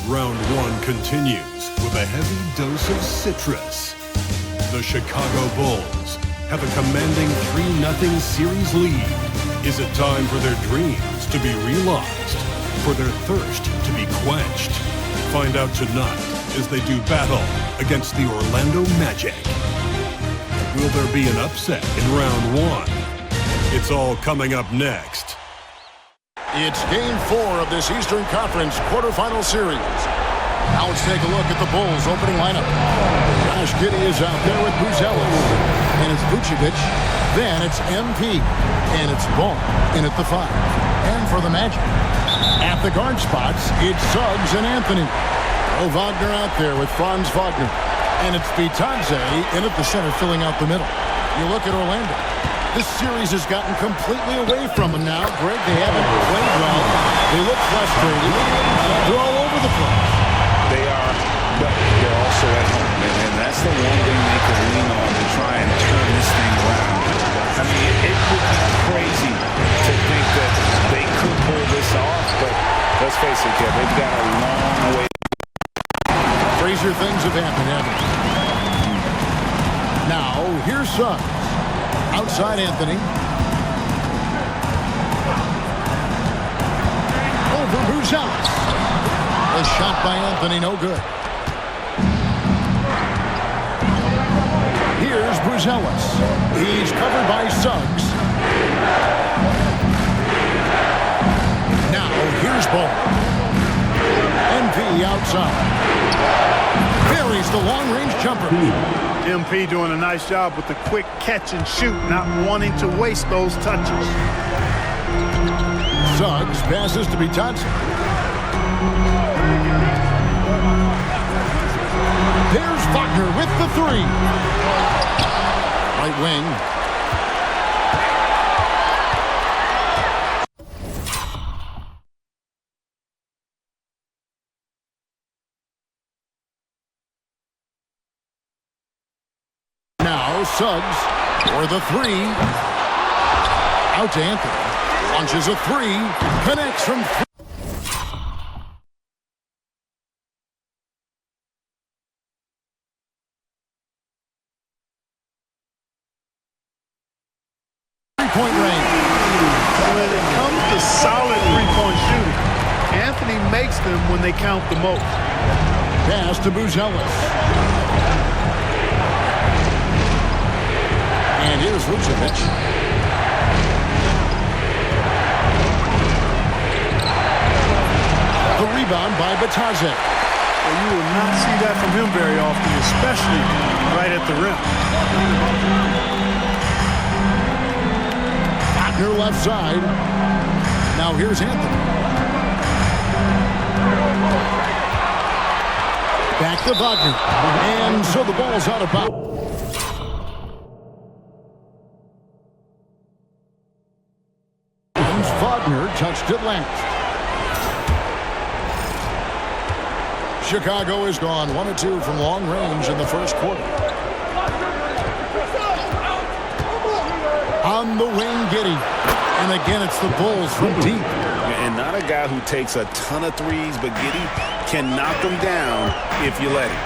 Round one continues with a heavy dose of citrus. The Chicago Bulls have a commanding 3-0 series lead. Is it time for their dreams to be realized? For their thirst to be quenched? Find out tonight as they do battle against the Orlando Magic. Will there be an upset in round one? It's all coming up next. It's Game 4 of this Eastern Conference quarterfinal series. Now let's take a look at the Bulls' opening lineup. Josh Giddey is out there with Buzelis. And it's Vucevic. Then it's MP. And it's Ball in at the 5. And for the Magic, at the guard spots, it's Suggs and Anthony. Wagner out there with Franz Wagner. And it's Bitadze in at the center, filling out the middle. You look at Orlando. This series has gotten completely away from them now. Greg, they haven't played well. They look frustrated. They're all over the place. They are, but they're also at home. And that's the one thing they can lean on to try and turn this thing around. I mean, it would be crazy to think that they could pull this off, but let's face it, Kev, they've got a long way. Crazier things have happened, haven't they? Now, here's Suggs. Outside Anthony. Over Buzelis. The shot by Anthony, no good. Here's Buzelis. He's covered by Suggs. Now, here's Ball. MP outside. Buries the long-range jumper. MP doing a nice job with the quick catch and shoot, not wanting to waste those touches. Suggs passes to Bitadze. There's Wagner with the 3. Right wing. Now Suggs for the 3. Out to Anthony. Launches a 3. Connects from 3. Three-point range. When it comes to solid three-point shooting, Anthony makes them when they count the most. Pass to Buzelis. And here's Vucevic. The rebound by Bitadze. Well, you will not see that from him very often, especially right at the rim. Wagner left side. Now here's Anthony. Back to Wagner. And so the ball's out of bounds. Wagner touched it last. Chicago is gone 1-2 from long range in the first quarter. On the wing, Giddey. And again, it's the Bulls from deep. And not a guy who takes a ton of threes, but Giddey can knock them down if you let him.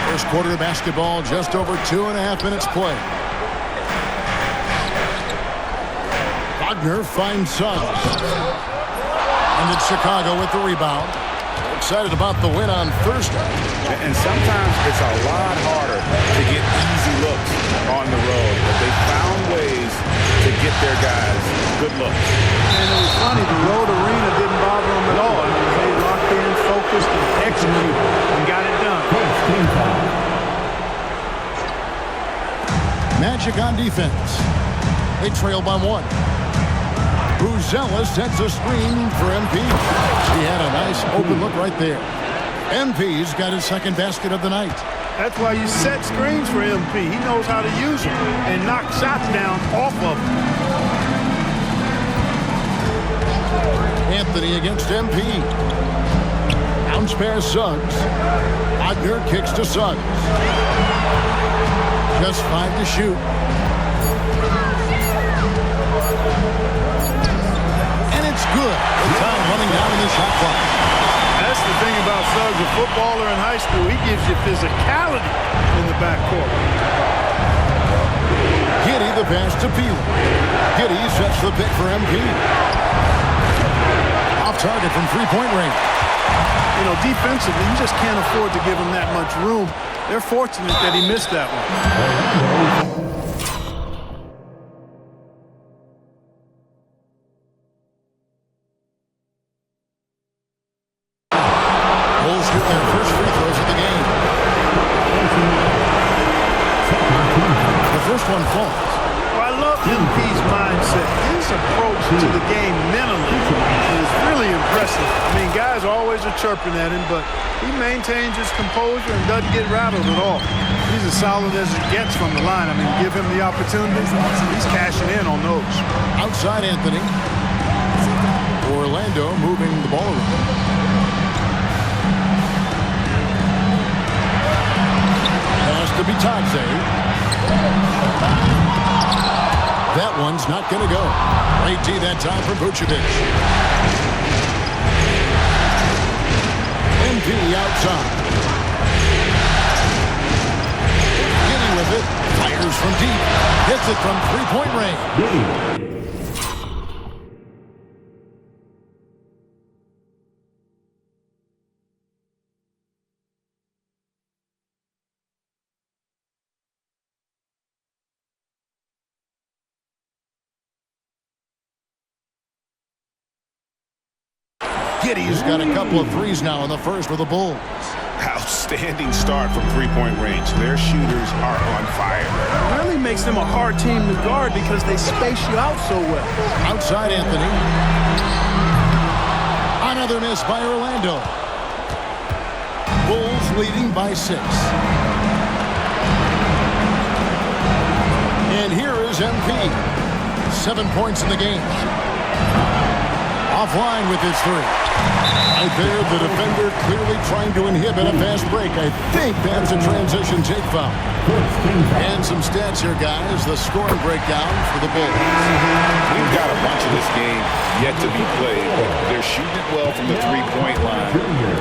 First quarter of basketball, just over 2.5 minutes play. Wagner finds Suggs. And it's Chicago with the rebound. Excited about the win on Thursday. And sometimes it's a lot harder to get easy looks on the road, but they found ways to get their guys good looks. And it was funny, the road arena didn't bother them at all. They locked in, focused, and executed, and got it done. Magic on defense. They trail by 1. Buzelis sets a screen for MP. He had a nice open look right there. MP's got his second basket of the night. That's why you set screens for MP. He knows how to use them and knock shots down off of them. Anthony against MP. Bounce pass Suggs. Wagner kicks to Suggs. Just 5 to shoot. And it's good. The shot clock. That's the thing about Suggs, a footballer in high school. He gives you physicality in the backcourt. Giddey the pass to Peeler. Giddey sets the pick for MP. Off target from three-point range. You know, defensively, you just can't afford to give him that much room. They're fortunate that he missed that one. Bulls get their first free throws of the game. The first one falls. Well, I love MP's mindset. His approach to the game mentally is really impressive. I mean, guys always are chirping at him, but he maintains his composure and doesn't get rattled at all. He's as solid as it gets from the line. I mean, give him the opportunity, he's cashing in on those. Outside Anthony. Orlando moving the ball around. Pass to Bitadze. That one's not going to go. Late D that time for Vucevic. MP outside. Giddey with it. Fires from deep. Hits it from three-point range. Giddey's got a couple of threes now in the first for the Bulls. Outstanding start from three-point range. Their shooters are on fire. It really makes them a hard team to guard because they space you out so well. Outside Anthony. Another miss by Orlando. Bulls leading by 6. And here is MP. 7 points in the game. Offline with his three. Right there, the defender clearly trying to inhibit a fast break. I think that's a transition take foul. And some stats here, guys. The scoring breakdown for the Bulls. We've got a bunch of this game yet to be played, but they're shooting it well from the three-point line.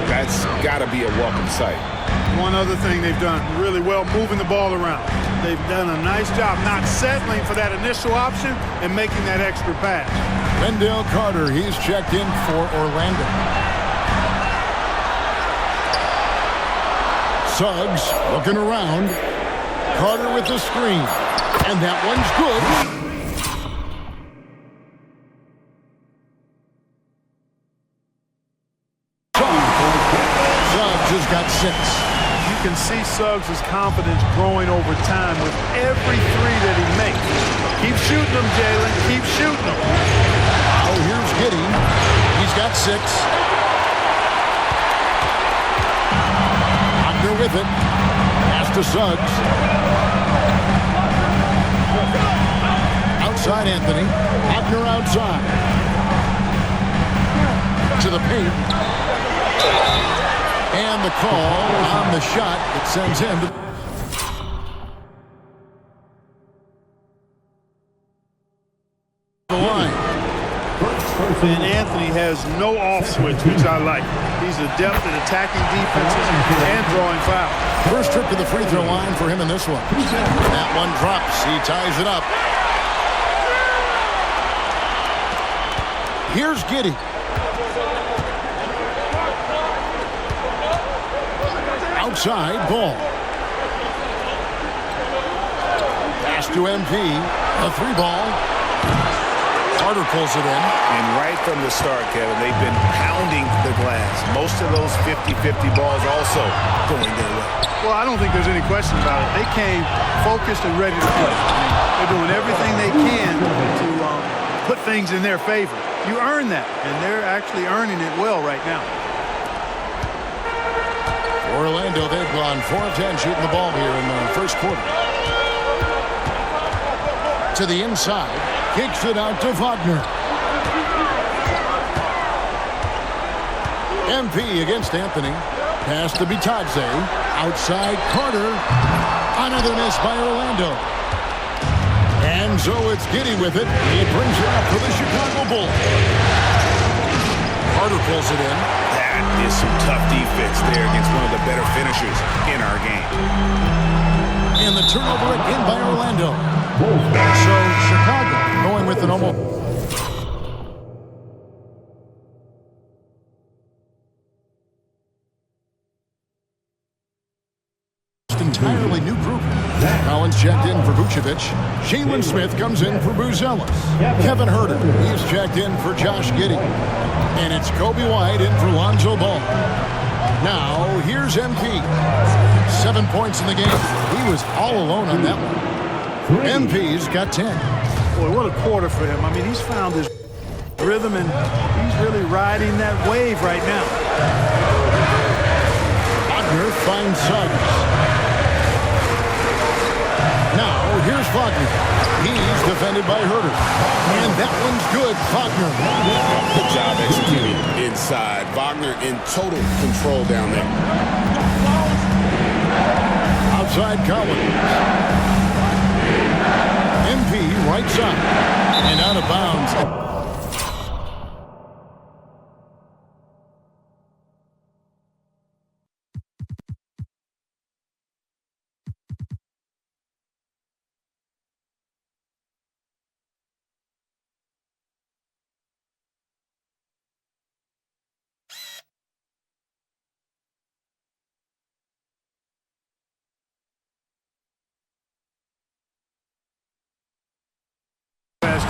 That's got to be a welcome sight. One other thing they've done really well, moving the ball around. They've done a nice job not settling for that initial option and making that extra pass. Wendell Carter, he's checked in for Orlando. Suggs looking around. Carter with the screen. And that one's good. Suggs has got 6. You can see Suggs' confidence growing over time with every three that he makes. Keep shooting them, Jalen. Keep shooting them. Oh, here's Giddey. He's got 6. Wagner with it. Pass to Suggs. Outside Anthony. Wagner outside. To the paint. And the call on the shot that sends him to the line. And Anthony has no off switch, which I like. He's adept at attacking defenses and drawing fouls. First trip to the free throw line for him in this one. That one drops. He ties it up. Here's Giddey. Outside ball. Pass to MP. A 3-ball. Carter pulls it in. And right from the start, Kevin, they've been pounding the glass. Most of those 50-50 balls also going their way. Well, I don't think there's any question about it. They came focused and ready to play. They're doing everything they can to put things in their favor. You earn that, and they're actually earning it well right now. Orlando, they've gone 4 of 10 shooting the ball here in the first quarter. To the inside. Kicks it out to Wagner. MP against Anthony. Pass to Bitadze. Outside Carter. Another miss by Orlando. And so it's Giddey with it. He brings it up for the Chicago Bulls. Herder pulls it in. That is some tough defense there against one of the better finishers in our game. And the turnover again by Orlando. So Chicago going with an almost entirely new group. Collins checked in for Vucevic. Jalen Smith comes in for Buzelis. Kevin Herder, he's checked in for Josh Giddey. And it's Kobe White in for Lonzo Ball. Now, here's MP. 7 points in the game. He was all alone on that one. MP's got 10. Boy, what a quarter for him. I mean, he's found his rhythm, and he's really riding that wave right now. Wagner finds Suggs. Now, here's Wagner. He's defended by Herder. And that one's good. Wagner. Good job executing inside. Wagner in total control down there. Outside Collins. MP right side. And out of bounds.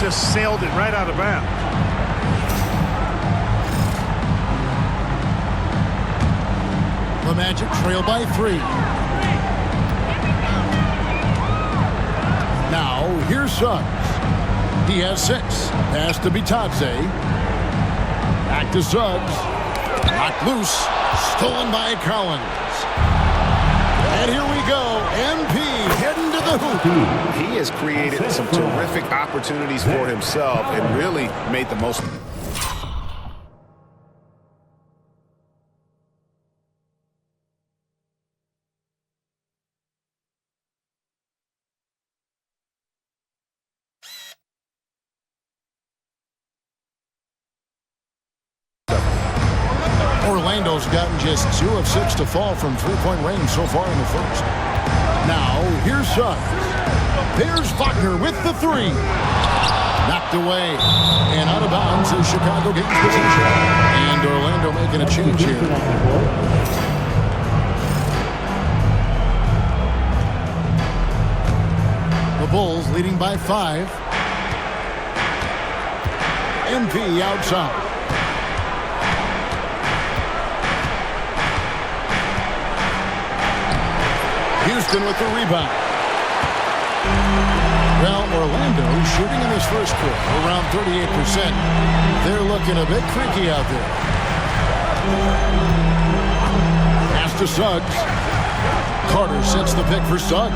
Just sailed it right out of bounds. The Magic trail by 3. Now, here's Suggs. He has 6. Pass to Bitadze. Back to Suggs. Knocked loose. Stolen by Collins. And here we go. MP heading to the hoop. He has created some terrific opportunities for himself and really made the most of it. Orlando's gotten just 2 of 6 to fall from three-point range so far in the first. Now, here's Suggs. There's Wagner with the 3. Knocked away. And out of bounds as Chicago gains possession. And Orlando making a change here. The Bulls leading by 5. MP outside. Houston with the rebound. Well, Orlando shooting in this first quarter around 38%. They're looking a bit creaky out there. Pass to Suggs. Carter sets the pick for Suggs.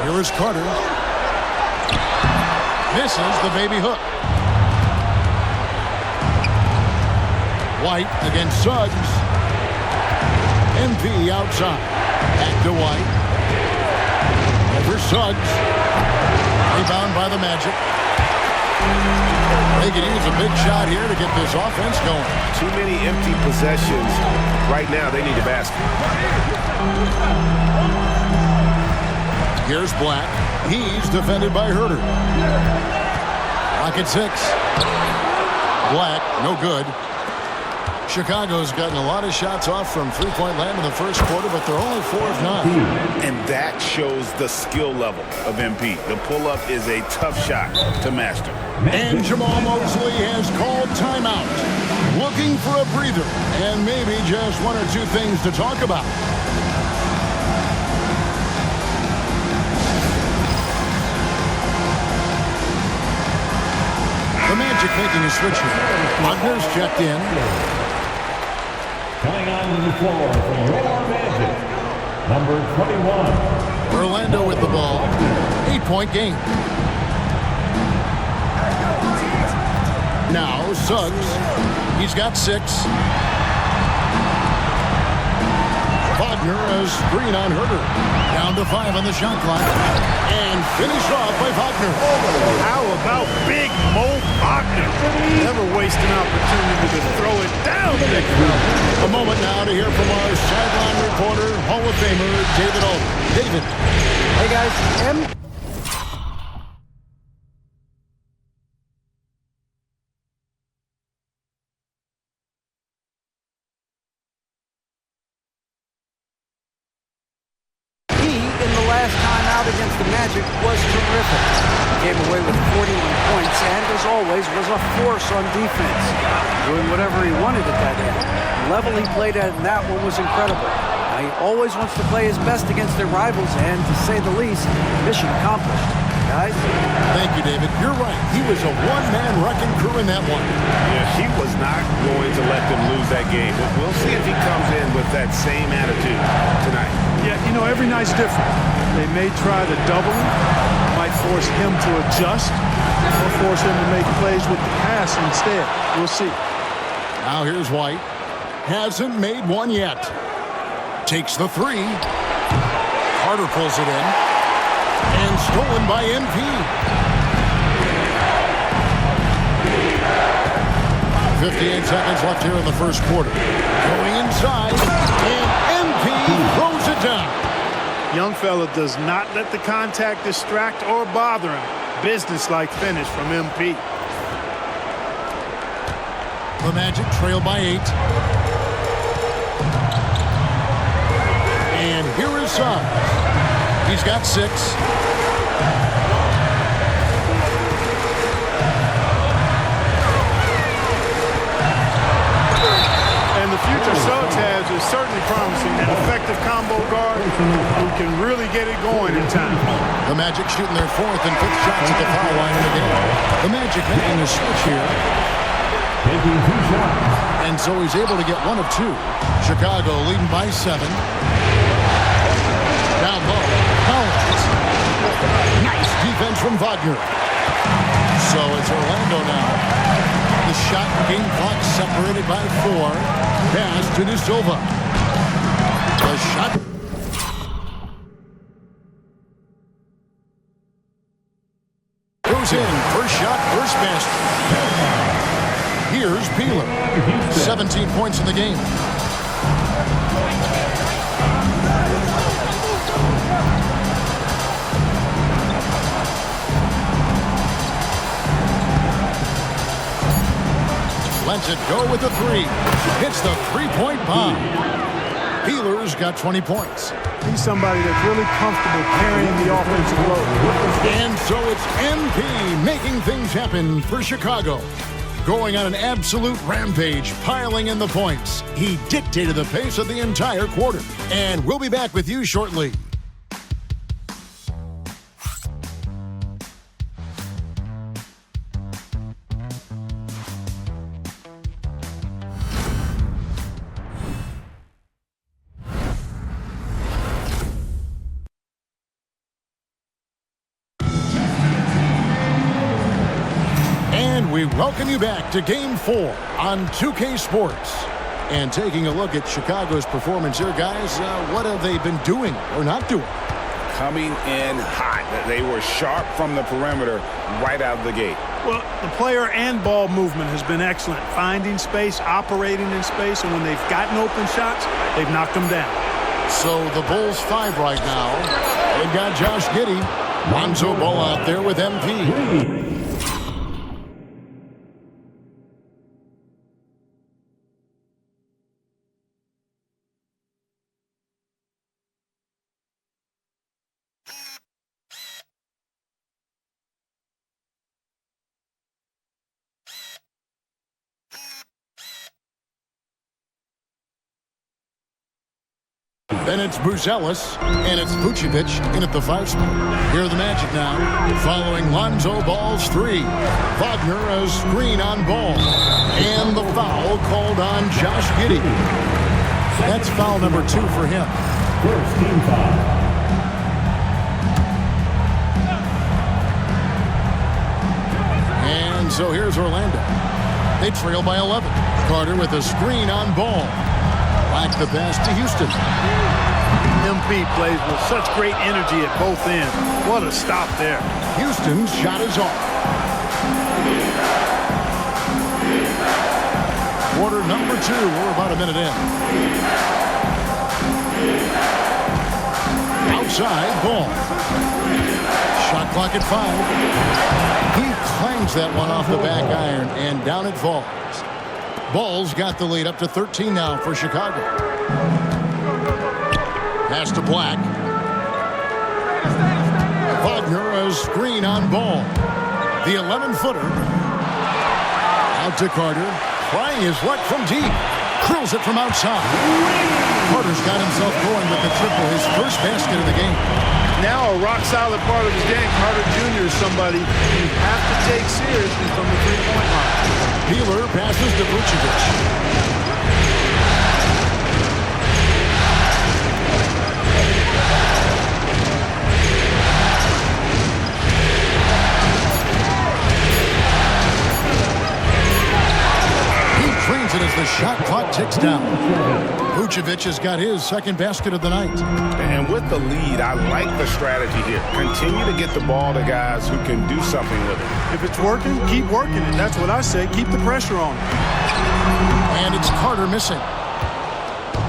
Here is Carter. Misses the baby hook. White against Suggs. MP outside. Back to White. Over Suggs. Rebound by the Magic. They could use a big shot here to get this offense going. Too many empty possessions. Right now, they need a basket. Here's Black. He's defended by Herder. Black at 6. Black, no good. Chicago's gotten a lot of shots off from three-point land in the first quarter, but they're only 4 of 9. And that shows the skill level of MP. The pull-up is a tough shot to master. And Jamal Mosley has called timeout. Looking for a breather and maybe just 1 or 2 things to talk about. The Magic making a switch here. Wagner's checked in. Coming on the floor from your Magic, number 21. Orlando with the ball. 8-point game. Now Suggs. He's got 6. Wagner a screen on Herder. Down to 5 on the shot clock. And finished off by Wagner. How about big Mo Wagner? Never waste an opportunity to throw it down the next round. A moment now to hear from our sideline reporter, Hall of Famer David Aldridge. David. Hey guys, last time out against the Magic was terrific. He came away with 41 points and, as always, was a force on defense, doing whatever he wanted at that end. The level he played at in that one was incredible. Now, he always wants to play his best against their rivals, and to say the least, mission accomplished. Guys? Thank you, David. You're right. He was a one-man wrecking crew in that one. Yeah, he was not going to let them lose that game. But we'll see if he comes in with that same attitude tonight. Yeah, you know, every night's different. They may try to double him, might force him to adjust, or force him to make plays with the pass instead. We'll see. Now here's White. Hasn't made one yet. Takes the three. Carter pulls it in. And stolen by MP. .58 seconds left here in the first quarter. Going inside. And MP throws it down. Young fella does not let the contact distract or bother him. Business-like finish from MP. The Magic trail by 8. And here is Suggs. He's got 6. And the future Suggs has is certainly promising. An effective combo guard who can really get it going in time. The Magic shooting their 4th and 5th shots at the foul line in the game. The Magic making a switch here. Taking 2 shots. And so he's able to get 1 of 2. Chicago leading by 7. Down low. Collins. Nice defense from Wagner. So it's Orlando now. The shot game clock separated by 4. Pass to De Silva. The shot. Goes in. First shot, first basket. Here's Peeler. 17 points in the game. Lets it go with the 3. Hits the three-point bomb. Peeler's got 20 points. He's somebody that's really comfortable carrying the offensive load. And so it's MP making things happen for Chicago. Going on an absolute rampage, piling in the points. He dictated the pace of the entire quarter. And we'll be back with you shortly. We welcome you back to Game 4 on 2K Sports. And taking a look at Chicago's performance here, guys, what have they been doing or not doing? Coming in hot. They were sharp from the perimeter right out of the gate. Well, the player and ball movement has been excellent. Finding space, operating in space, and when they've gotten open shots, they've knocked them down. So the Bulls 5 right now. They've got Josh Giddey. Lonzo Ball out there with MP. Then it's Buzelis, and it's Vucevic in at the 5 spot. Here are the Magic now, following Lonzo Ball's 3. Wagner a screen on Ball. And the foul called on Josh Giddey. That's foul number 2 for him. First team foul. And so here's Orlando. They trail by 11. Carter with a screen on Ball. Back the pass to Houston. MP plays with such great energy at both ends. What a stop there. Houston's shot is off. 1 quarter number 2. We're about a minute in. Outside, ball. Shot clock at 5. He clangs that one off the back iron, and down it falls. Bulls got the lead up to 13 now for Chicago. Pass to Black. Wagner, a screen on Ball. The 11-footer. Out to Carter. Trying his luck from deep. Curls it from outside. Carter's got himself going with the triple, his first basket of the game. Now a rock-solid part of his game. Carter Jr. is somebody you have to take seriously from the three-point line. Peeler passes to Vucevic. Trains it as the shot clock ticks down. Vucevic has got his second basket of the night. And with the lead, I like the strategy here. Continue to get the ball to guys who can do something with it. If it's working, keep working it. That's what I say. Keep the pressure on. And it's Carter missing.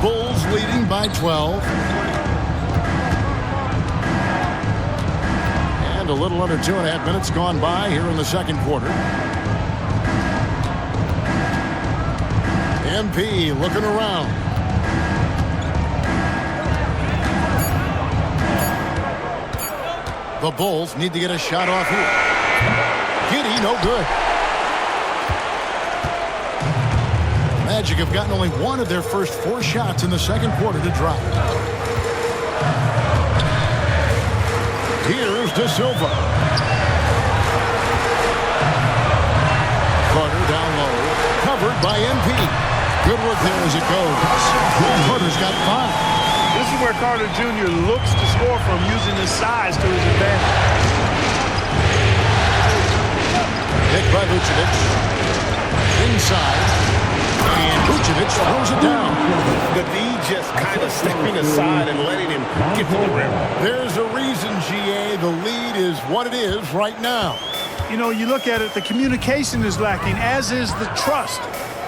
Bulls leading by 12. And a little under 2.5 minutes gone by here in the second quarter. MP looking around. The Bulls need to get a shot off here. Giddey, no good. Magic have gotten only one of their first 4 shots in the second quarter to drop. Here's De Silva. Carter down low. Covered by MP. Good work there as it goes. Carter's got 5. This is where Carter Jr. looks to score from, using his size to his advantage. Picked by Vucevic. Inside. And Vucevic throws it down. The D just kind of stepping aside and letting him get to the rim. There's a reason, GA. The lead is what it is right now. You know, you look at it, the communication is lacking, as is the trust.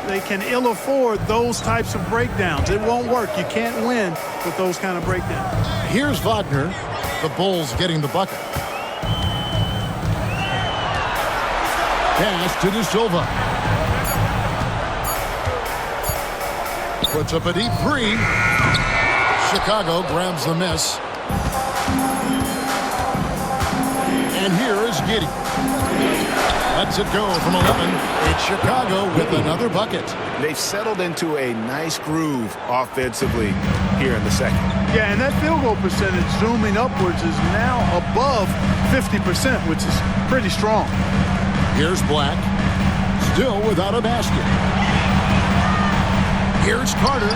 They can ill afford those types of breakdowns. It won't work. You can't win with those kind of breakdowns. Here's Wagner. The Bulls getting the bucket. Pass to De Silva. Puts up a deep 3. Chicago grabs the miss. And here is Giddey. Lets it go from 11. It's Chicago with another bucket. They've settled into a nice groove offensively here in the second. Yeah, and that field goal percentage zooming upwards is now above 50%, which is pretty strong. Here's Black. Still without a basket. Here's Carter.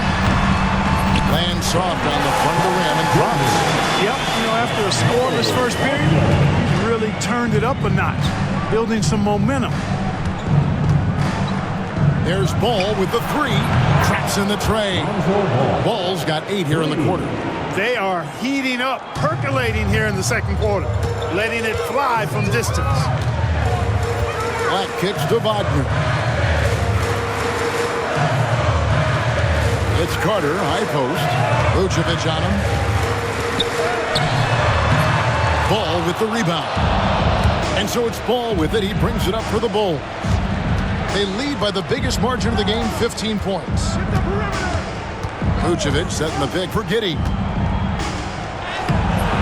Lands soft on the front of the rim and drops. Yep, you know, after a scoreless first period, he's really turned it up a notch, building some momentum. There's Ball with the 3. Traps in the tray. Ball's got 8 here in the quarter. They are heating up, percolating here in the second quarter, letting it fly from distance. Black kicks to Wagner. It's Carter, high post. Vucevic on him. Ball with the rebound. And so it's Ball with it. He brings it up for the Bulls. They lead by the biggest margin of the game, 15 points. Vucevic setting the pick for Giddey.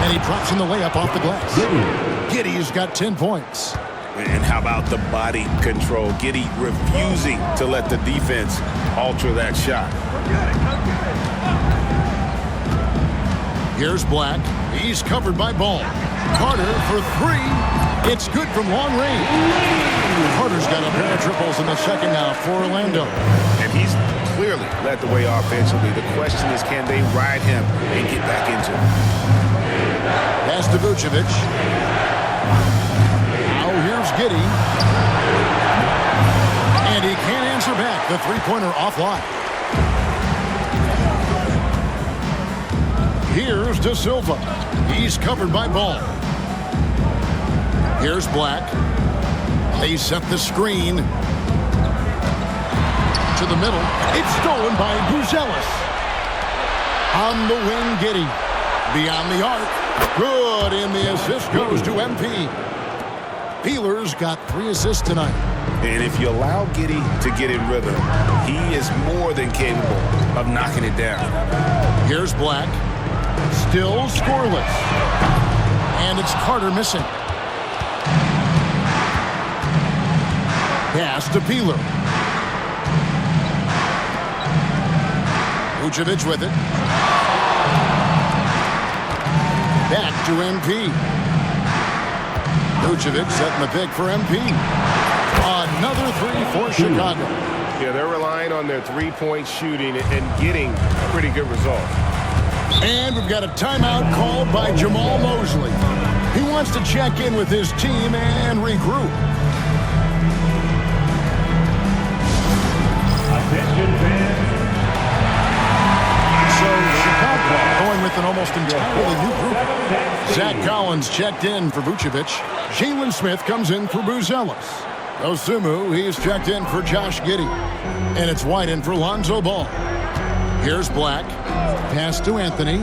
And he drops in the layup off the glass. Giddey's got 10 points. And how about the body control? Giddey refusing to let the defense alter that shot. Here's Black. He's covered by Ball. Carter for 3. It's good from long range. Carter's got a pair of triples in the second now for Orlando. And he's clearly led the way offensively. The question is, can they ride him and get back into it? Pass to Vucevic. Now here's Giddey. And he can't answer back. The three-pointer offline. Here's De Silva. He's covered by Ball. Here's Black. They set the screen to to the middle. It's stolen by Buzelis. On the wing, Giddey. Beyond the arc. Good, and the assist goes to MP. Peeler's got 3 assists tonight. And if you allow Giddey to get in rhythm, he is more than capable of knocking it down. Here's Black. Still scoreless. And it's Carter missing. Pass to Peeler. Vucevic with it. Back to MP. Vucevic setting the pick for MP. Another 3 for Chicago. Yeah, they're relying on their three-point shooting and getting pretty good results. And we've got a timeout called by Jamal Mosley. He wants to check in with his team and regroup. Attention fans. So Chicago going with an almost entirely new group. Zach Collins checked in for Vucevic. Jalen Smith comes in for Buzelis. Osumu, he's checked in for Josh Giddey. And it's White in for Lonzo Ball. Here's Black. Pass to Anthony.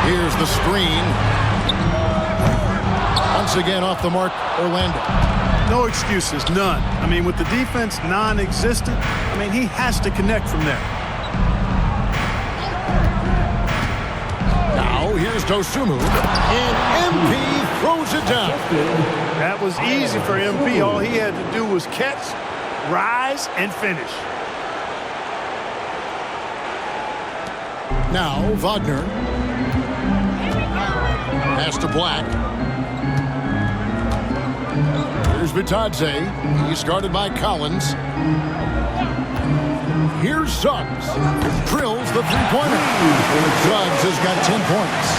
Here's the screen. Once again off the mark, Orlando. No excuses, none. I mean, with the defense non-existent, I mean, he has to connect from there. Now, here's Dosunmu. And MP throws it down. That was easy for MP. All he had to do was catch, rise, and finish. Now, Wagner. Pass to Black. Here's Bitadze. He's guarded by Collins. Here's Suggs. Drills the three-pointer. Suggs has got 10 points.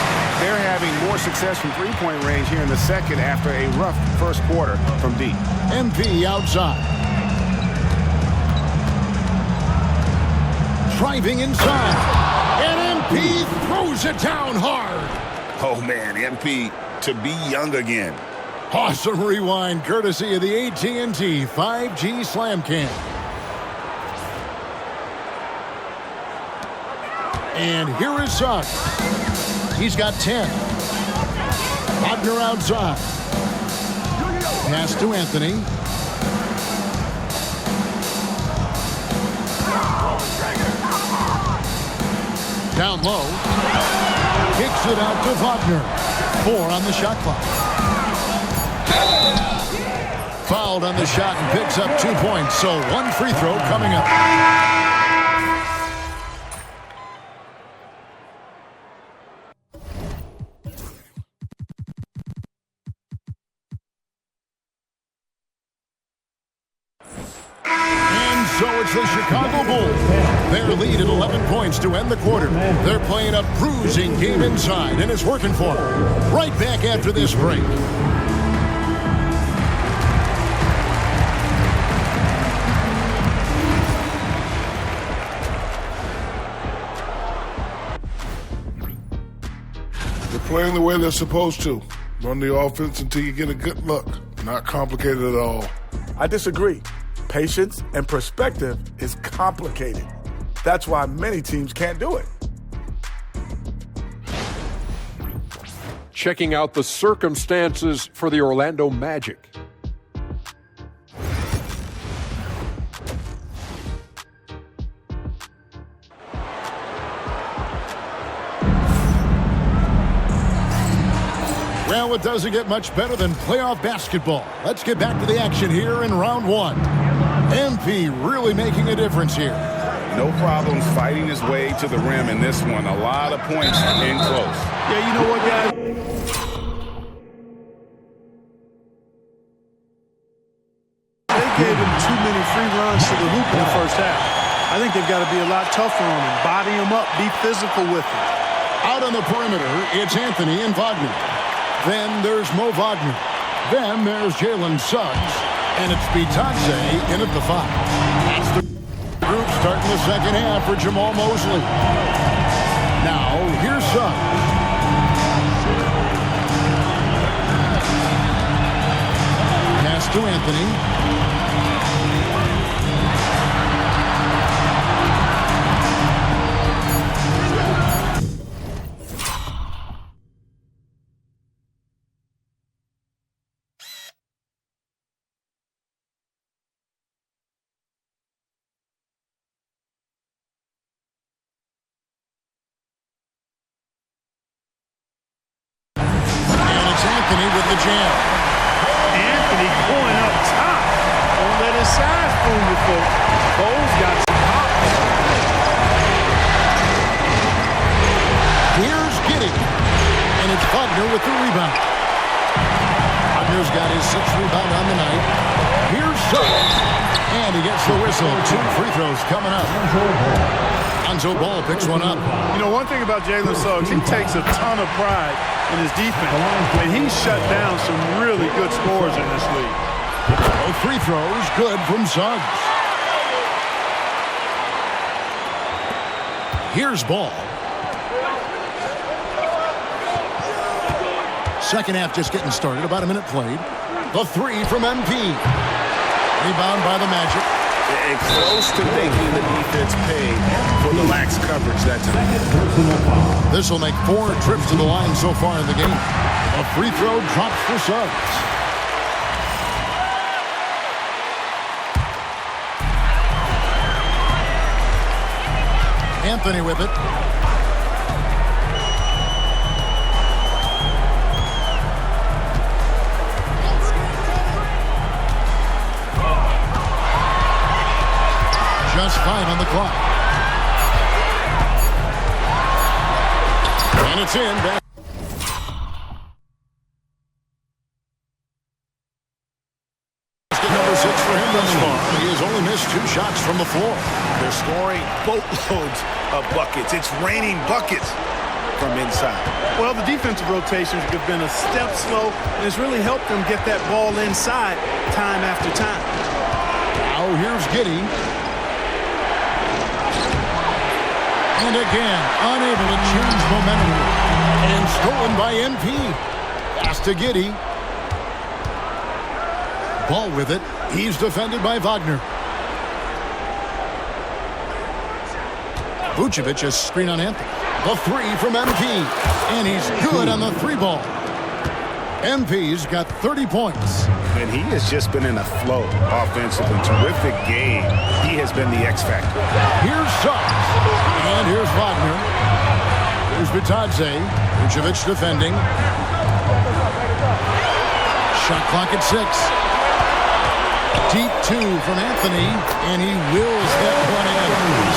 They're having more success from three-point range here in the second after a rough first quarter from deep. MP outside. Driving inside. And MP throws it down hard. Oh, man, MP to be young again. Awesome rewind courtesy of the AT&T 5G Slam Cam. And here is Suggs. He's got 10. Wagner outside. Pass to Anthony. Down low. Kicks it out to Wagner. 4 on the shot clock. Fouled on the shot and picks up 2 points. So 1 free throw coming up. So it's the Chicago Bulls. Their lead at 11 points to end the quarter. They're playing a bruising game inside, and it's working for them. Right back after this break. They're playing the way they're supposed to. Run the offense until you get a good look. Not complicated at all. I disagree. Patience and perspective is complicated. That's why many teams can't do it. Checking out the circumstances for the Orlando Magic. Well, it doesn't get much better than playoff basketball. Let's get back to the action here in round 1. MP really making a difference here. No problems fighting his way to the rim in this one. A lot of points in close. Yeah, you know what, guys? They gave him too many free runs to the hoop in the first half. I think they've got to be a lot tougher on him. Body him up, be physical with him. Out on the perimeter, it's Anthony and Wagner. Then there's Mo Wagner. Then there's Jalen Suggs. And it's Bitadze in at the 5. That's the group starting the second half for Jamal Mosley. Now, here's Suggs. to Anthony. Anthony with the jam. Anthony going up top. Don't let his size fool you, folks. Bole's got some pop. Here's Giddey. And it's Wagner with the rebound. Wagner's got his 6th rebound on the night. Here's Suggs. And he gets the whistle. 2 free throws coming up. Lonzo Ball picks one up. You know, one thing about Jalen Suggs, he takes a ton of pride in his defense. And he's shut down some really good scorers in this league. Both free throws good from Suggs. Here's Ball. Second half just getting started. About a minute played. The 3 from MP. Rebound by the Magic. And close to making the defense pay for the lax coverage that time. This will make 4 trips to the line so far in the game. A free throw drops for Suggs. Anthony with it. Just 5 on the clock. And it's in. Number 6 for him thus far. He has only missed 2 shots from the floor. They're scoring boatloads of buckets. It's raining buckets from inside. Well, the defensive rotations have been a step slow, and it's really helped them get that ball inside time after time. Now here's Giddey. And again, unable to change momentum. And stolen by MP. Pass to Giddey. Ball with it. He's defended by Wagner. Vucevic is screen on Anthony. The 3 from MP. And he's good on the 3 ball. MP's got 30 points. And he has just been in a flow offensively. Terrific game. He has been the X factor. Here's Suggs. And here's Wagner. Here's Bitadze. Vucevic defending. Shot clock at 6. Deep 2 from Anthony. And he wills that one in.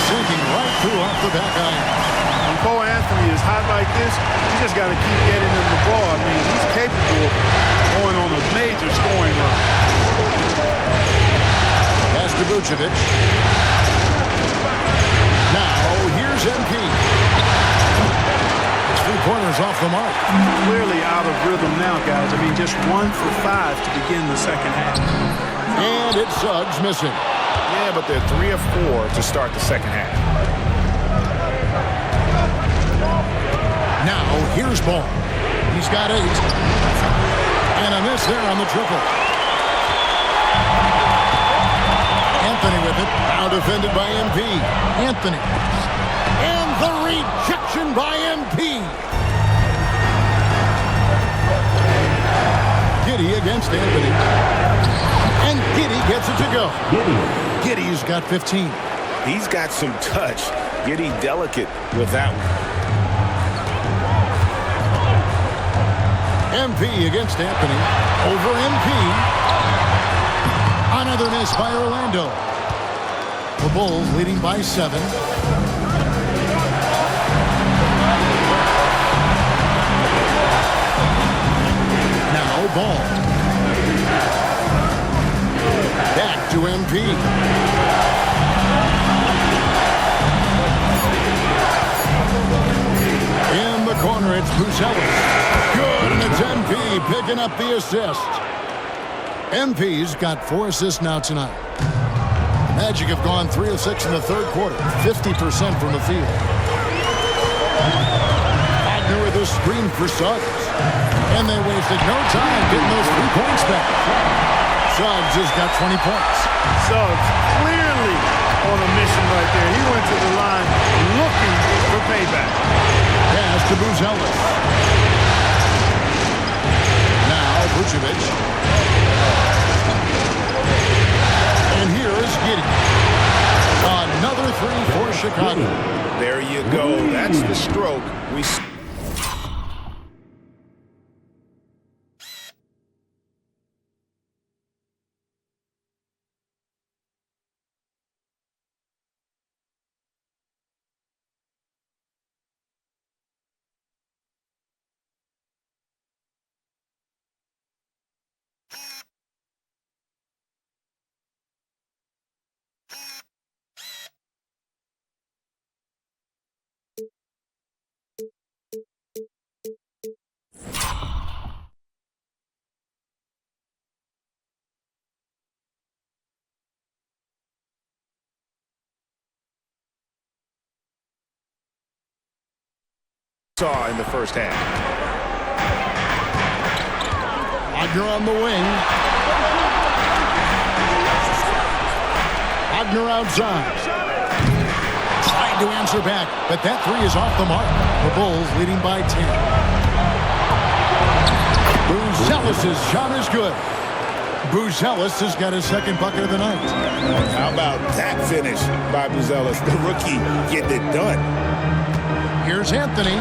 Sinking right through off the back iron. When Cole Anthony is hot like this, you just got to keep getting him the ball. I mean, he's capable of going on a major scoring run. Pass to Vucevic. Now, here's MP. 3-pointers off the mark. Clearly out of rhythm now, guys. I mean, just 1 for 5 to begin the second half. And it's Suggs missing. Yeah, but they're 3 of 4 to start the second half. Now, here's Ball. He's got 8. And a miss there on the triple. Anthony with it. Now defended by MP. Anthony. And the rejection by MP. Giddey against Anthony. And Giddey gets it to go. Giddey's got 15. He's got some touch. Giddey delicate with that one. MP against Anthony. Over MP. Another miss by Orlando. The Bulls leading by 7. Now Ball. Back to MP. In the corner, it's Brucelis. Good, and it's MP picking up the assist. MP's got 4 assists now tonight. Magic have gone 3 of 6 in the third quarter, 50% from the field. Wagner with a screen for Suggs. And they wasted no time getting those 3 points back. Suggs has got 20 points. Suggs clearly on a mission right there. He went to the line looking for payback. Pass to Buzelis. Now Vucevic. And here is Giddey. Another three for Chicago. There you go. That's the stroke. We saw in the first half. Wagner on the wing. Wagner outside. Trying to answer back, but that three is off the mark. The Bulls leading by 10. Buzelis' shot is good. Buzelis has got his second bucket of the night. How about that finish by Buzelis? The rookie getting it done. Here's Anthony.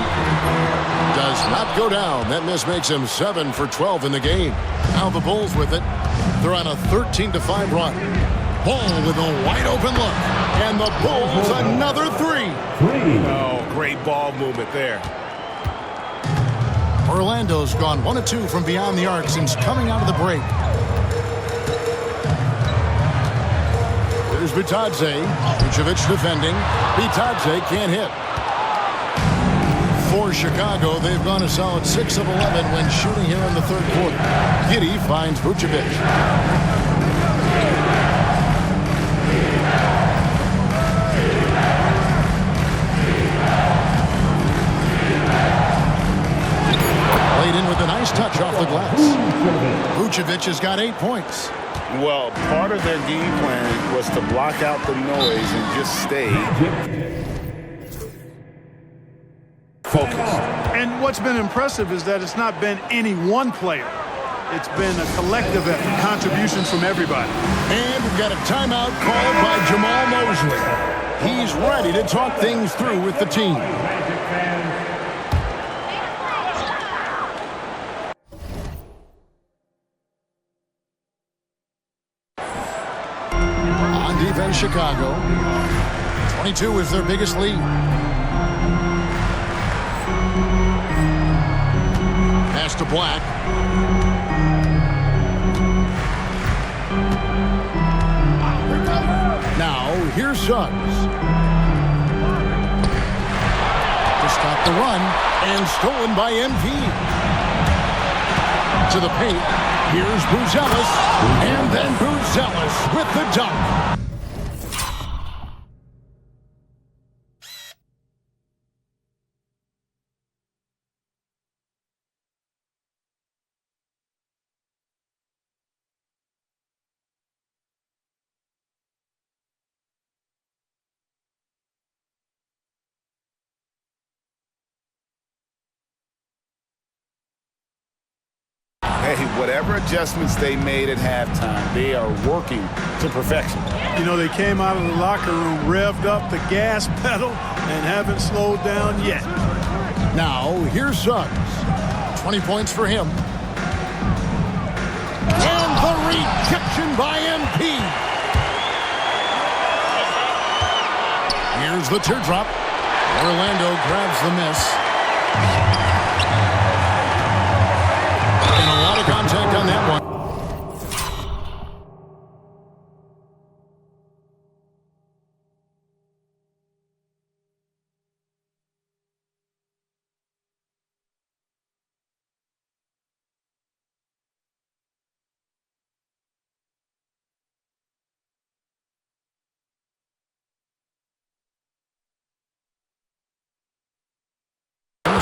Does not go down. That miss makes him 7 for 12 in the game. Now the Bulls with it. They're on a 13-5 run. Ball with a wide open look. And the Bulls another three. Oh, great ball movement there. Orlando's gone 1 of 2 from beyond the arc since coming out of the break. Here's Bitadze. Vucevic defending. Bitadze can't hit. For Chicago, they've gone a solid 6 of 11 when shooting here in the third quarter. Giddey finds Vucevic. Laid in with a nice touch off the glass. Vucevic has got 8 points. Well, part of their game plan was to block out the noise and just stay focused. And what's been impressive is that it's not been any one player. It's been a collective effort, contributions from everybody. And we've got a timeout called by Jamal Mosley. He's ready to talk things through with the team. On defense, Chicago. 22 is their biggest lead. Pass to Black. Now, here's Suggs. To stop the run, and stolen by MP. To the paint, here's Buzelis, and then Buzelis with the dunk. Hey, whatever adjustments they made at halftime, they are working to perfection. You know, they came out of the locker room, revved up the gas pedal, and haven't slowed down yet. Now, here's Suggs. 20 points for him. And the rejection by MP. Here's the teardrop. Orlando grabs the miss. And a lot of contact on that one.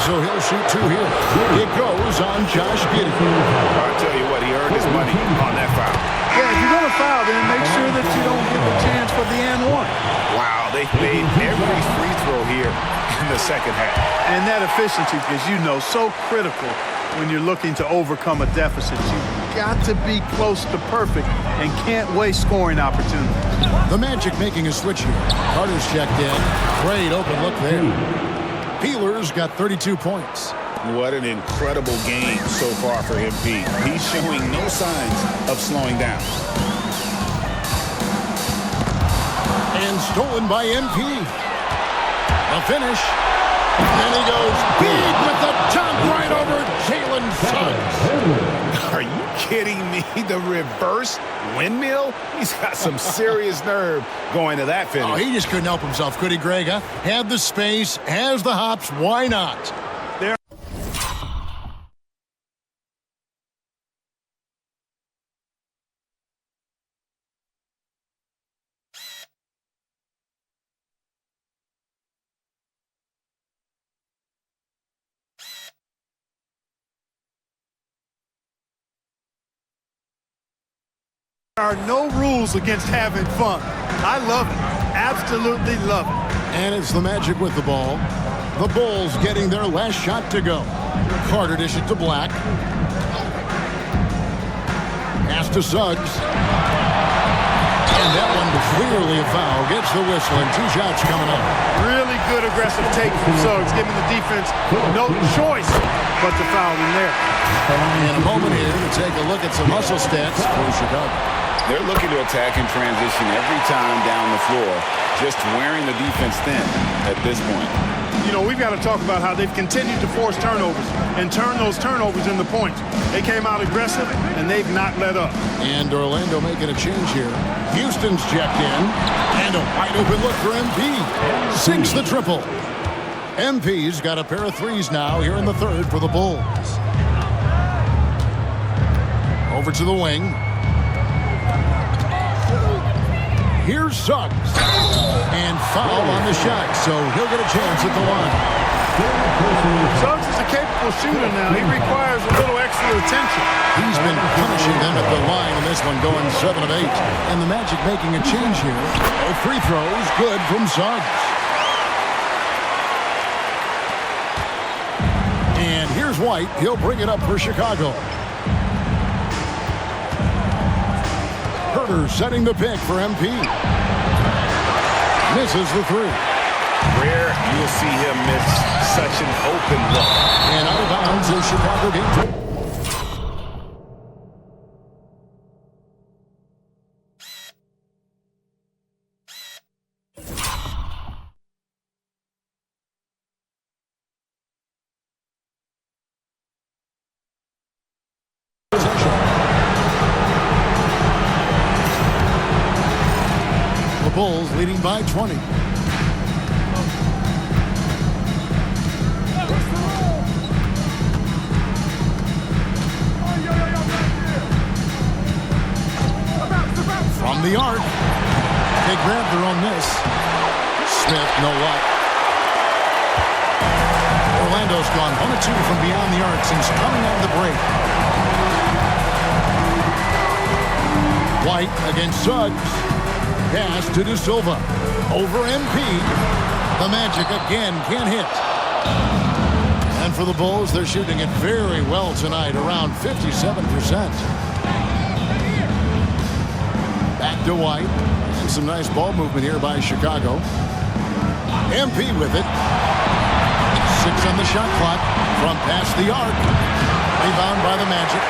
So he'll shoot 2 here. It goes on Josh Giddey. I'll tell you what, he earned his money on that foul. Yeah, the second half. And that efficiency is, so critical when you're looking to overcome a deficit. You've got to be close to perfect and can't waste scoring opportunities. The Magic making a switch here. Carter's checked in. Great open look there. Peeler's got 32 points. What an incredible game so far for MP. He's showing no signs of slowing down. And stolen by MP. A finish. And he goes big with the jump right over Jalen Suggs. Are you kidding me? The reverse windmill? He's got some serious nerve going to that finish. Oh, he just couldn't help himself, could he, Greg? Huh? Had the space, has the hops, why not? There. There are no rules against having fun. I love it. Absolutely love it. And it's the Magic with the ball. The Bulls getting their last shot to go. Carter dishes it to Black. Pass to Suggs. And that one clearly a foul. Gets the whistle and 2 shots coming up. Really good aggressive take from Suggs, giving the defense no choice but to foul in there. In a moment here to take a look at some hustle stats for Chicago. They're looking to attack and transition every time down the floor, just wearing the defense thin at this point. We've got to talk about how they've continued to force turnovers and turn those turnovers into points. They came out aggressive, and they've not let up. And Orlando making a change here. Houston's checked in, and a wide open look for MP. Sinks the triple. MP's got a pair of threes now here in the third for the Bulls. Over to the wing. Here's Suggs. And foul on the shot, so he'll get a chance at the line. Suggs is a capable shooter now. He requires a little extra attention. He's been punishing them at the line in this one, going 7 of 8. And the Magic making a change here. Both free throws, good from Suggs. And here's White. He'll bring it up for Chicago. Herter setting the pick for MP. Misses the 3. Rare you'll see him miss such an open look. And out of bounds is Chicago game. Bulls leading by 20. From the arc. They grab their own miss. Smith, no luck. Orlando's gone 1 of 2 from beyond the arc since coming out of the break. White against Suggs. Pass to De Silva. Over MP. The Magic again can't hit. And for the Bulls, they're shooting it very well tonight, around 57%. Back to White. And some nice ball movement here by Chicago. MP with it. 6 on the shot clock. From past the arc. Rebound by the Magic.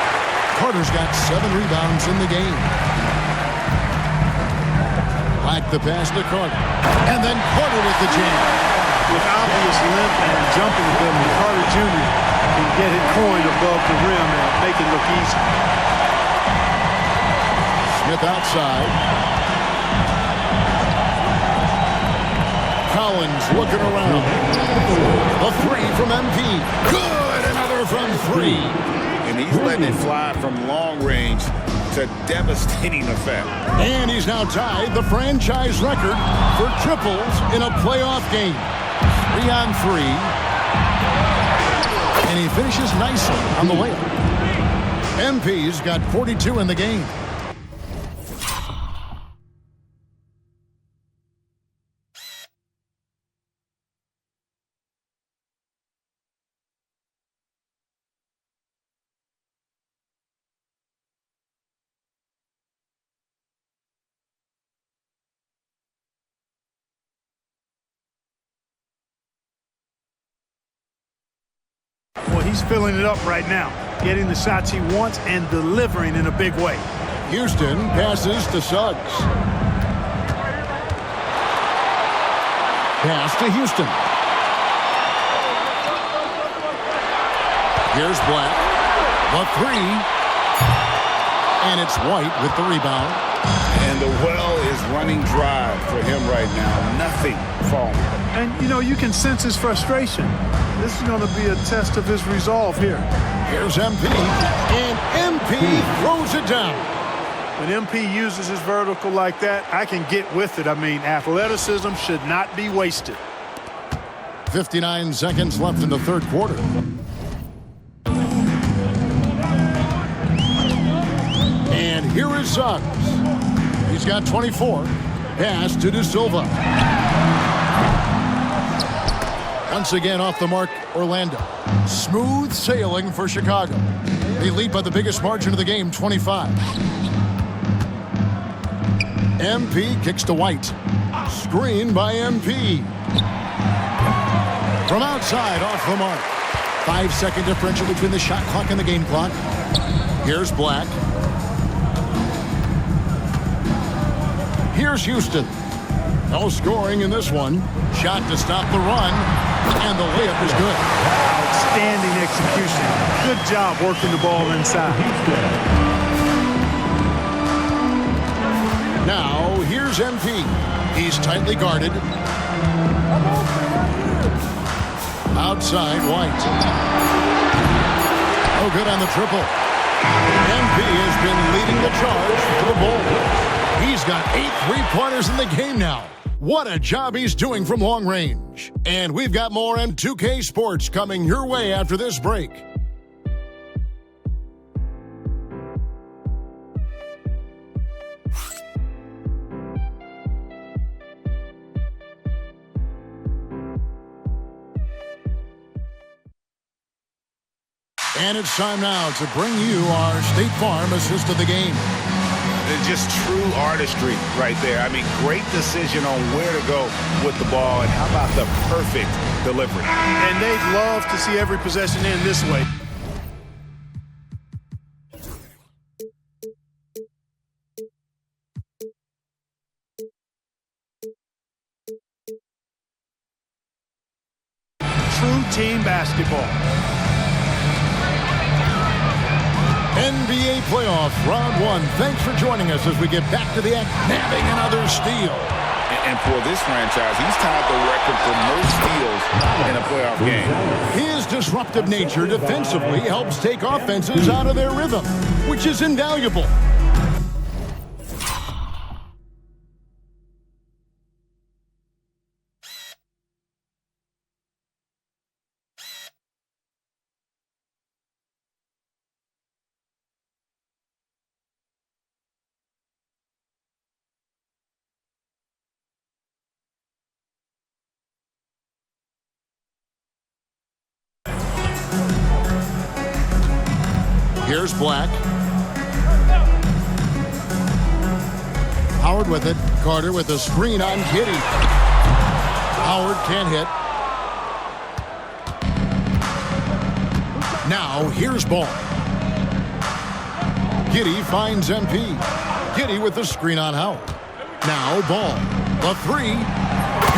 Carter's got 7 rebounds in the game. Black the pass to Carter. And then Carter with the jam. With obvious length and jumping ability, Carter Jr. can get it coined above the rim and make it look easy. Smith outside. Collins looking around. A 3 from MP. Good! Another from 3. And he's letting it fly from long range to devastating effect. And he's now tied the franchise record for triples in a playoff game. 3 on 3. And he finishes nicely on the layup. MP's got 42 in the game. he's filling it up right now, getting the shots he wants and delivering in a big way. Houston passes to Suggs. Pass to Houston. Here's Black. The three. And it's White with the rebound. And the well is running dry for him right now. Nothing falling. And, you know, you can sense his frustration. This is going to be a test of his resolve here. Here's MP. And MP throws it down. When MP uses his vertical like that, I can get with it. I mean, athleticism should not be wasted. 59 seconds left in the third quarter. And here is Suggs. He's got 24. Pass to De Silva. Once again off the mark, Orlando. Smooth sailing for Chicago. They lead by the biggest margin of the game, 25. MP kicks to White. Screen by MP. From outside, off the mark. 5-second differential between the shot clock and the game clock. Here's Black. Here's Houston. No scoring in this one. Shot to stop the run. And the layup is good. Outstanding execution. Good job working the ball inside. Now, here's MP. He's tightly guarded. Outside, White. Oh, good on the triple. MP has been leading the charge for the Bulls. He's got 8 3-pointers in the game now. What a job he's doing from long range. And we've got more M2K Sports coming your way after this break. And it's time now to bring you our State Farm assist of the game. It's just true artistry right there. I mean, great decision on where to go with the ball, and how about the perfect delivery. And they'd love to see every possession end this way. True team basketball. NBA playoff round 1. Thanks for joining us as we get back to the act, nabbing another steal. And for this franchise, he's tied the record for most steals in a playoff game. His disruptive nature defensively helps take offenses out of their rhythm, which is invaluable. Here's Black. Howard with it. Carter with a screen on Giddey. Howard can't hit. Now here's Ball. Giddey finds MP. Giddey with the screen on Howard. Now Ball. The three.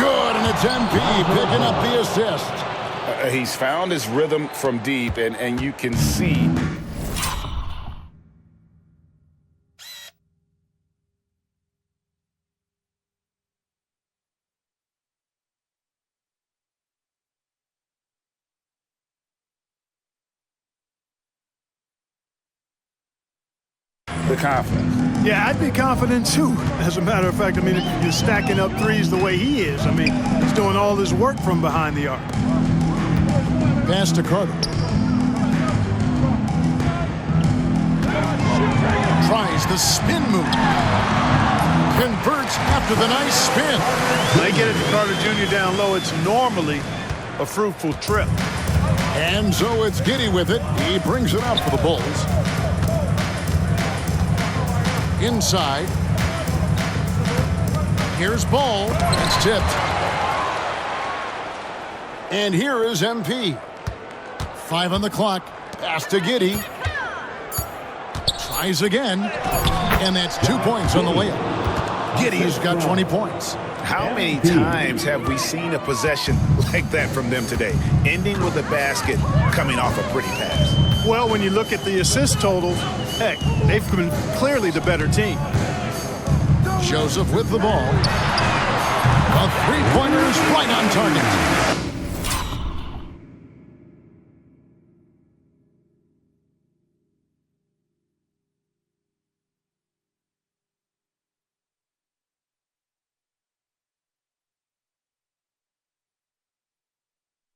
Good, and it's MP picking up the assist. He's found his rhythm from deep, and you can see the confidence. Yeah, I'd be confident too. As a matter of fact, I mean, if you're stacking up threes the way he is, I mean, he's doing all his work from behind the arc. Pass to Carter. Tries the spin move. Converts after the nice spin. They get it to Carter Jr. down low. It's normally a fruitful trip. And so it's Giddey with it. He brings it up for the Bulls. Inside. Here's Ball. It's tipped. And here is MP. 5 on the clock. Pass to Giddey. Tries again. And that's 2 points on the layup. Giddey's got 20 points. How many times have we seen a possession like that from them today? Ending with a basket, coming off a pretty pass. Well, when you look at the assist totals, heck, they've been clearly the better team. Joseph with the ball. A three-pointer is right on target.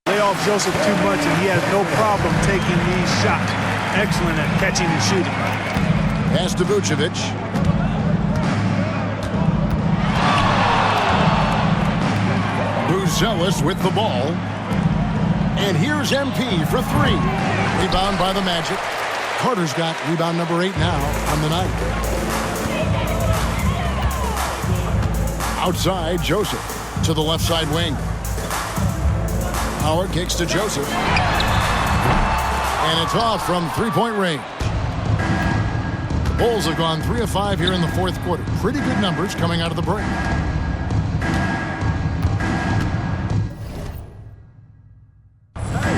Lay off Joseph too much, and he has no problem taking these shots. Excellent at catching and shooting. Pass to Vucevic. Buzelis with the ball. And here's MP for 3. Rebound by the Magic. Carter's got rebound number 8 now on the night. Outside, Joseph to the left side wing. Howard kicks to Joseph. And it's off from three-point range. The Bulls have gone 3 of 5 here in the fourth quarter. Pretty good numbers coming out of the break.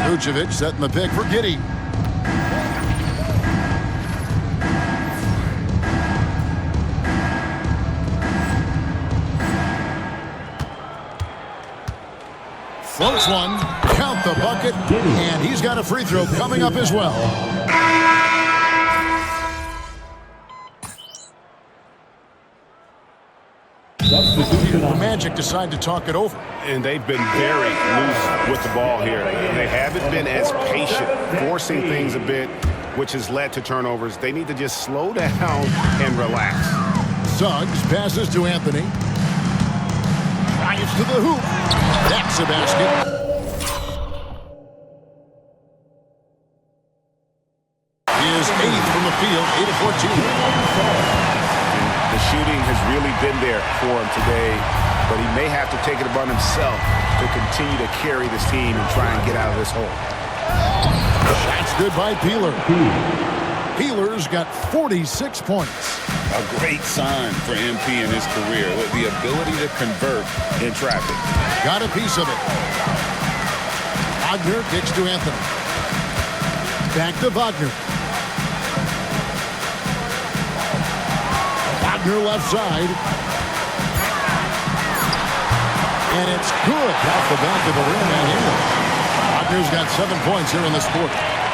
Vucevic setting the pick for Giddey. Floats one, count the bucket, and he's got a free throw coming up as well. The Magic decide to talk it over. And they've been very loose with the ball here. They haven't been as patient, forcing things a bit, which has led to turnovers. They need to just slow down and relax. Suggs passes to Anthony. Drives to the hoop. That's a basket. He is 8th from the field, 8 of 14. The shooting has really been there for him today, but he may have to take it upon himself to continue to carry this team and try and get out of this hole. Shot's good by Peeler. Peeler's got 46 points. A great sign for MP in his career, with the ability to convert in traffic. Got a piece of it. Wagner kicks to Anthony. Back to Wagner. Wagner left side. And it's good off the back of the rim and in. Wagner's got 7 points here in this quarter.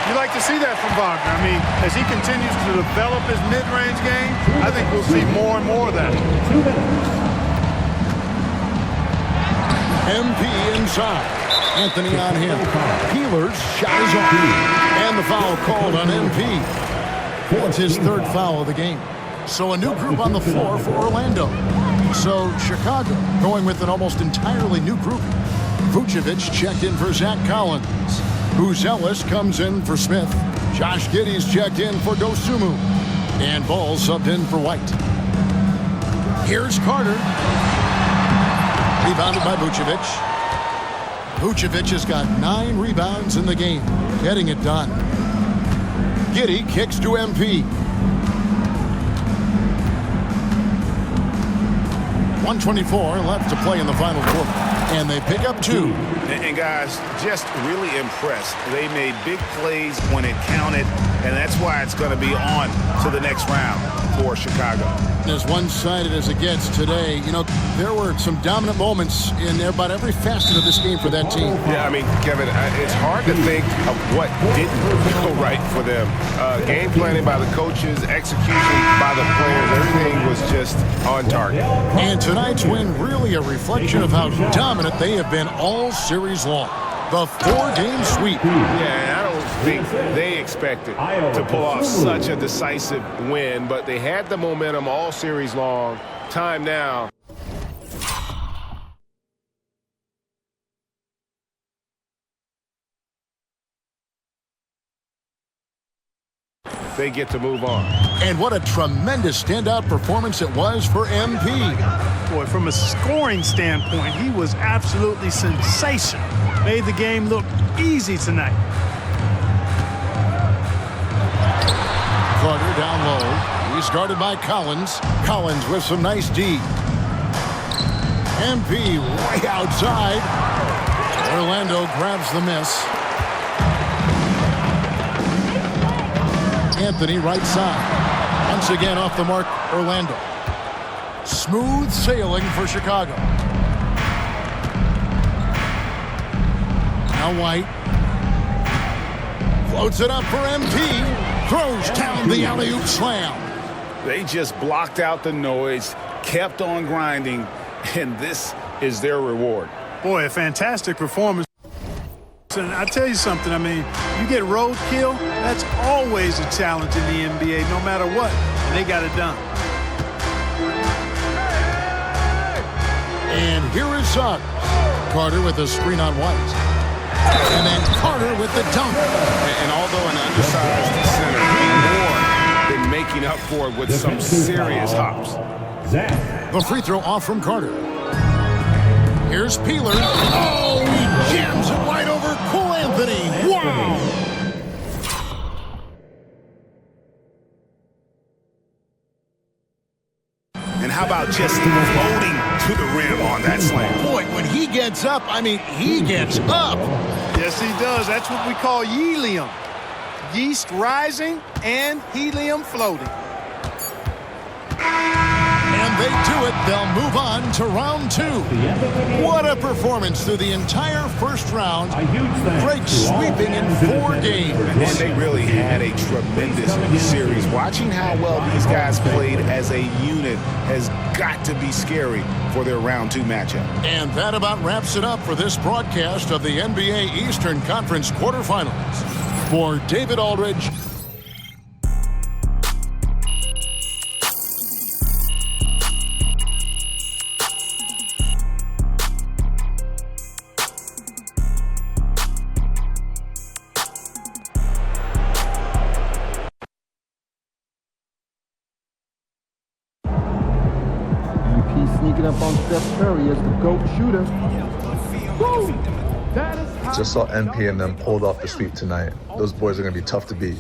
You like to see that from Wagner. I mean, as he continues to develop his mid-range game, I think we'll see more and more of that. MP inside. Anthony on him. Peeler's shot is off. And the foul called on MP. It's his 3rd foul of the game. So a new group on the floor for Orlando. So Chicago going with an almost entirely new group. Vucevic checked in for Zach Collins. Buzelis comes in for Smith. Josh Giddey's checked in for Dosunmu. And Ball subbed in for White. Here's Carter. Rebounded by Vucevic. Vucevic has got 9 rebounds in the game. Getting it done. Giddey kicks to MP. 1:24 left to play in the final quarter. And they pick up 2. And guys, just really impressed. They made big plays when it counted, and that's why it's going to be on to the next round for Chicago. As one-sided as it gets today, you know, there were some dominant moments in about every facet of this game for that team. Yeah, I mean, Kevin, it's hard to think of what didn't go right for them. Game planning by the coaches, execution by the players, everything was just on target. And tonight's win really a reflection of how dominant they have been all series long. The 4-game sweep. Yeah, I don't think they expected to pull off such a decisive win, but they had the momentum all series long. Time now. They get to move on. And what a tremendous standout performance it was for MP. Boy, from a scoring standpoint, he was absolutely sensational. Made the game look easy tonight. Carter down low. He's guarded by Collins. Collins with some nice D. MP way outside. Orlando grabs the miss. Anthony right side. Once again off the mark, Orlando. Smooth sailing for Chicago. Now White. Floats it up for MP. Throws down the alley-oop slam. They just blocked out the noise, kept on grinding, and this is their reward. Boy, a fantastic performance. And I tell you something, I mean, you get roadkill, that's always a challenge in the NBA, no matter what. And they got it done. And here is Suggs. Carter with a screen on White. And then Carter with the dunk. And although an undersized center, more than making up for it with some serious hops. The free throw off from Carter. Here's Peeler. Oh, he jams it right over Cole Anthony. Wow. And how about just floating to the rim on that slam? Boy, when he gets up, I mean, he gets up. Yes, he does. That's what we call helium. Yeast rising and helium floating. And they do it. They'll move on to round two. What a performance through the entire first round. Great sweeping in 4 games. And they really had a tremendous series. Watching how well these guys played as a unit has got to be scary for their round 2 matchup. And that about wraps it up for this broadcast of the NBA Eastern Conference quarterfinals. For David Aldridge, sneaking up on Steph Curry as the GOAT shooter. Woo! Just saw NP and them pulled off the sweep tonight. Those boys are going to be tough to beat.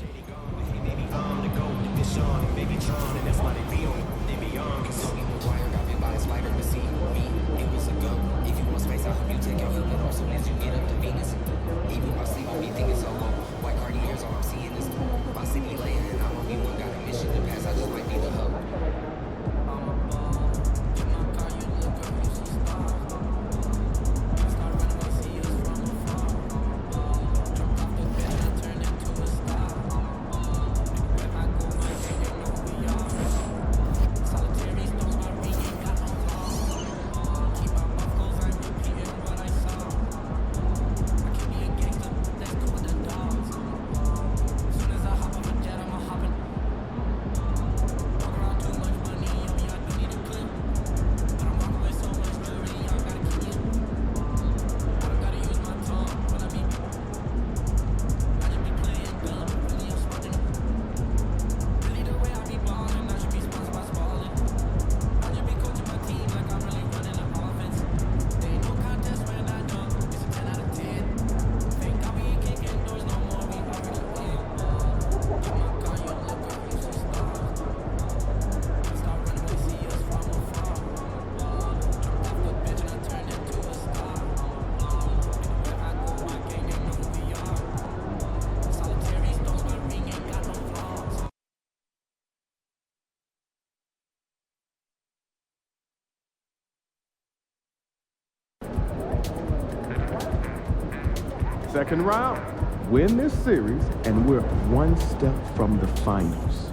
Second round, win this series, and we're one step from the finals.